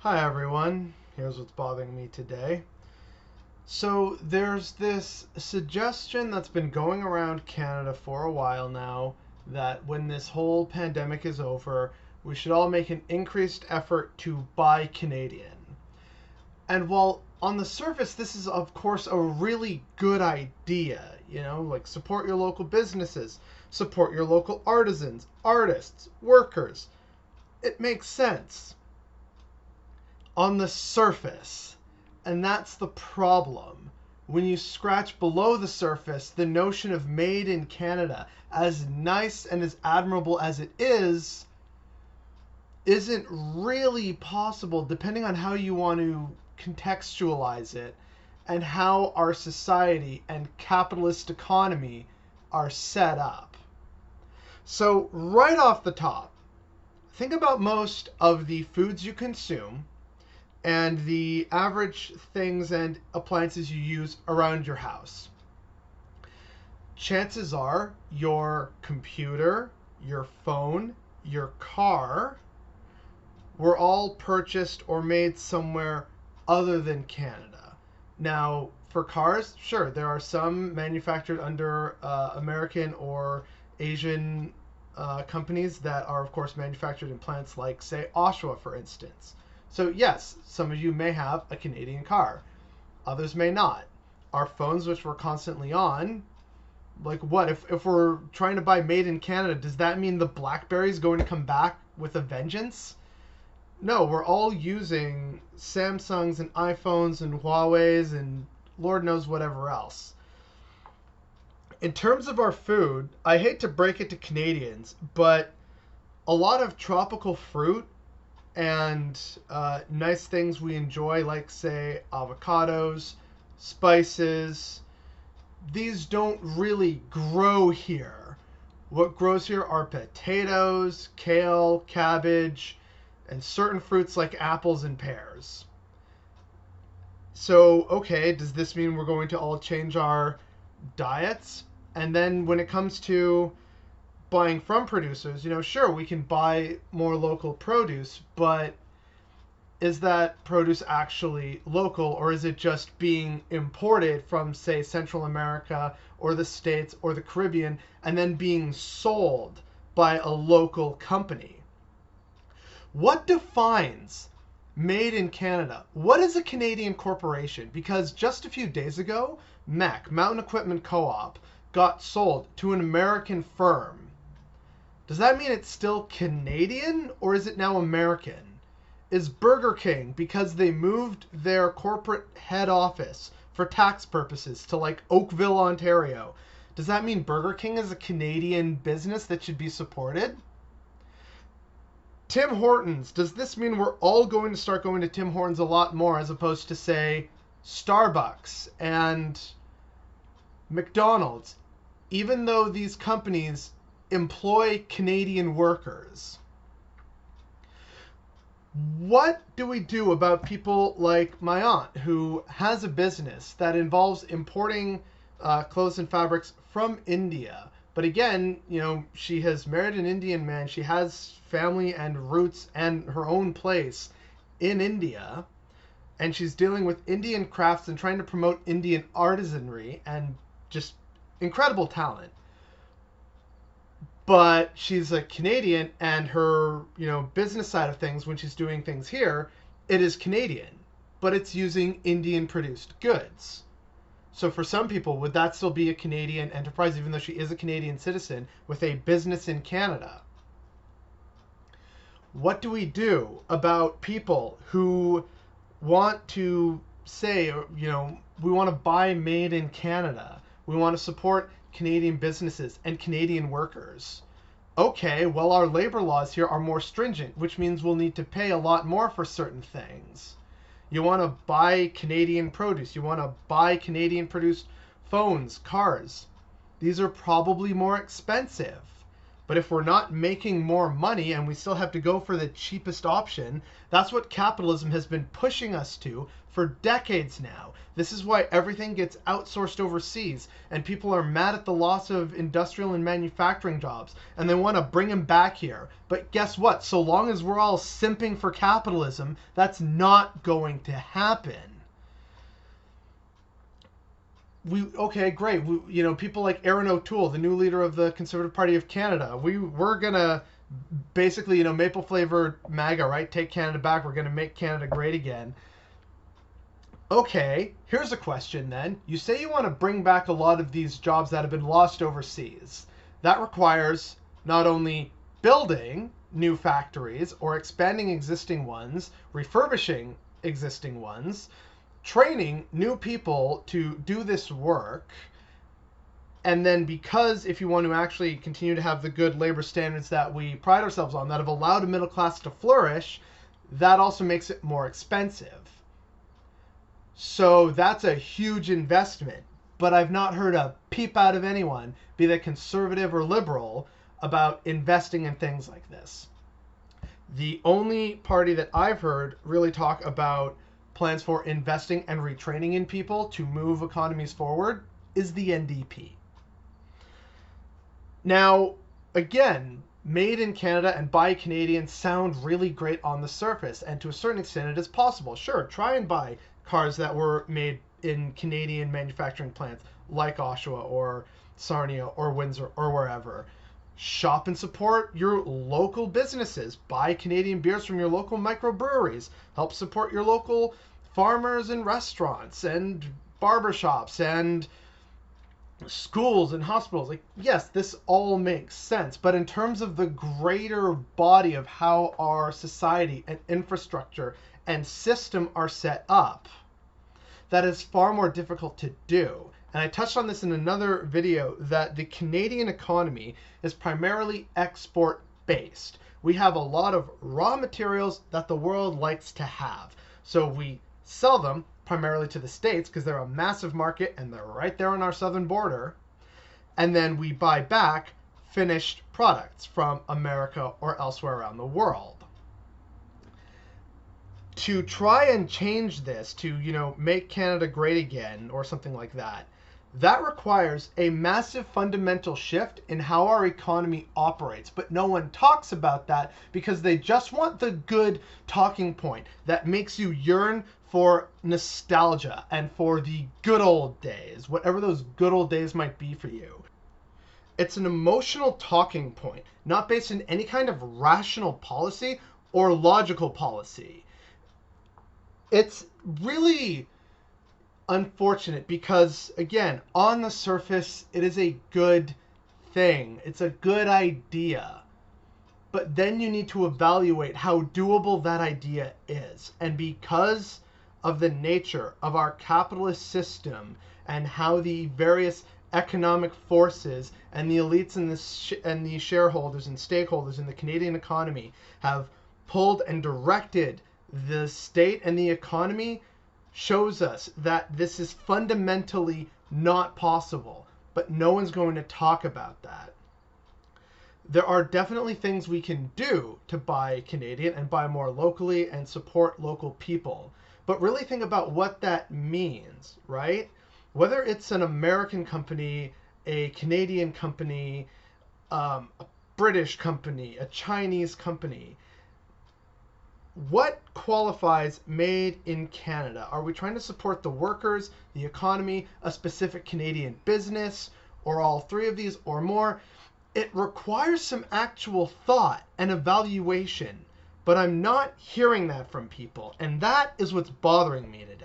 Hi everyone, here's what's bothering me today. So, there's this suggestion that's been going around Canada for a while now that when this whole pandemic is over, we should all make an increased effort to buy Canadian. And while on the surface, this is, of course, a really good idea, like support your local businesses, support your local artisans, artists, workers, it makes sense on the surface. And that's the problem. When you scratch below the surface, the notion of made in Canada, as nice and as admirable as it isn't really possible depending on how you want to contextualize it and how our society and capitalist economy are set up. So, right off the top, think about most of the foods you consume and the average things and appliances you use around your house. Chances are your computer, your phone, your car were all purchased or made somewhere other than Canada. Now, for cars, sure, there are some manufactured under American or Asian companies that are, of course, manufactured in plants like, say, Oshawa, for instance. So, yes, some of you may have a Canadian car, others may not. Our phones, which we're constantly on, like what? If we're trying to buy made in Canada, does that mean the BlackBerry is going to come back with a vengeance? No, we're all using Samsungs and iPhones and Huawei's and Lord knows whatever else. In terms of our food, I hate to break it to Canadians, but a lot of tropical fruit and nice things we enjoy, like, say, avocados, spices, these don't really grow here. What grows here are potatoes, kale, cabbage, and certain fruits like apples and pears. So, okay, does this mean we're going to all change our diets? And then when it comes to buying from producers, sure, we can buy more local produce, but is that produce actually local, or is it just being imported from, say, Central America or the States or the Caribbean and then being sold by a local company? What defines made in Canada? What is a Canadian corporation? Because just a few days ago, MEC, Mountain Equipment Co-op, got sold to an American firm. Does that mean it's still Canadian, or is it now American? Is Burger King, because they moved their corporate head office for tax purposes to, like, Oakville, Ontario, does that mean Burger King is a Canadian business that should be supported? Tim Hortons, does this mean we're all going to start going to Tim Hortons a lot more as opposed to, say, Starbucks and McDonald's, even though these companies employ Canadian workers? What do we do about people like my aunt, who has a business that involves importing clothes and fabrics from India? But again, she has married an Indian man. She has family and roots and her own place in India. And she's dealing with Indian crafts and trying to promote Indian artisanry and just incredible talent. But she's a Canadian, and her, business side of things, when she's doing things here, it is Canadian, but it's using Indian produced goods. So for some people, would that still be a Canadian enterprise, even though she is a Canadian citizen with a business in Canada? What do we do about people who want to say, we want to buy made in Canada, we want to support Canadian businesses and Canadian workers? Okay, well, our labor laws here are more stringent, which means we'll need to pay a lot more for certain things. You want to buy Canadian produce, you want to buy Canadian produced phones, cars. These are probably more expensive. But if we're not making more money and we still have to go for the cheapest option, that's what capitalism has been pushing us to for decades now. This is why everything gets outsourced overseas, and people are mad at the loss of industrial and manufacturing jobs, and they want to bring them back here. But guess what? So long as we're all simping for capitalism, that's not going to happen. Okay, great. People like Erin O'Toole, the new leader of the Conservative Party of Canada, we're gonna basically, maple flavored MAGA, right? Take Canada back. We're gonna make Canada great again. Okay, here's a question then. You say you want to bring back a lot of these jobs that have been lost overseas. That requires not only building new factories or expanding existing ones, refurbishing existing ones, training new people to do this work. And then because if you want to actually continue to have the good labor standards that we pride ourselves on, that have allowed a middle class to flourish, that also makes it more expensive. So that's a huge investment. But I've not heard a peep out of anyone, be they conservative or liberal, about investing in things like this. The only party that I've heard really talk about plans for investing and retraining in people to move economies forward is the NDP. Now, again, made in Canada and by Canadians sound really great on the surface, and to a certain extent it is possible. Sure, try and buy cars that were made in Canadian manufacturing plants like Oshawa or Sarnia or Windsor or wherever. Shop and support your local businesses. Buy Canadian beers from your local microbreweries. Help support your local farmers and restaurants and barbershops and schools and hospitals. Like, yes, this all makes sense. But in terms of the greater body of how our society and infrastructure and system are set up, that is far more difficult to do. And I touched on this in another video, that the Canadian economy is primarily export based. We have a lot of raw materials that the world likes to have. So we sell them primarily to the States because they're a massive market and they're right there on our southern border. And then we buy back finished products from America or elsewhere around the world. To try and change this to, make Canada great again or something like that, that requires a massive fundamental shift in how our economy operates. But no one talks about that because they just want the good talking point that makes you yearn for nostalgia and for the good old days, whatever those good old days might be for you. It's an emotional talking point, not based in any kind of rational policy or logical policy. It's really unfortunate because, again, on the surface, it is a good thing. It's a good idea. But then you need to evaluate how doable that idea is. And because of the nature of our capitalist system and how the various economic forces and the elites and the shareholders and stakeholders in the Canadian economy have pulled and directed the state and the economy, shows us that this is fundamentally not possible, but no one's going to talk about that. There are definitely things we can do to buy Canadian and buy more locally and support local people, but really think about what that means, right? Whether it's an American company, a Canadian company, a British company, a Chinese company, what qualifies made in Canada? Are we trying to support the workers, the economy, a specific Canadian business, or all three of these or more? It requires some actual thought and evaluation, but I'm not hearing that from people, and that is what's bothering me today.